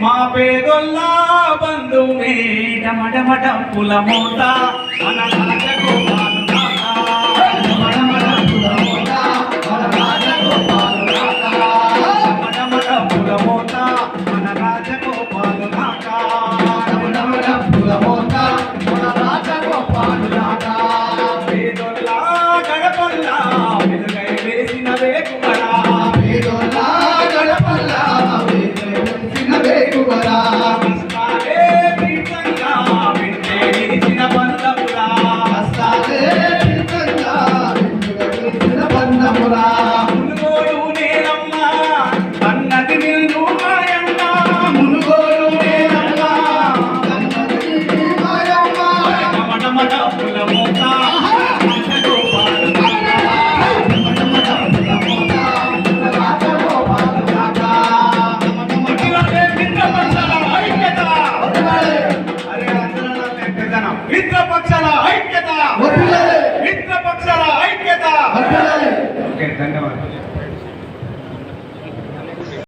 మా పేదొల్లా బంధుమే డమడమడ పుల మోత మన రాజగోపాలు డమడమడ పుల మోత మన రాజగోపాలు డమడమడ పుల మోత మన రాజగోపాలు డమడమడ పుల మోత మన రాజగోపాలు పేదొల్లా గడపల్లా వెలుగై వేసిన వేకుమరా పేదొల్లా గడపల్లా మిత్రపక్షాల ఐక్యత మిత్రపక్షాల ఐక్యత. ఓకే, ధన్యవాదాలు.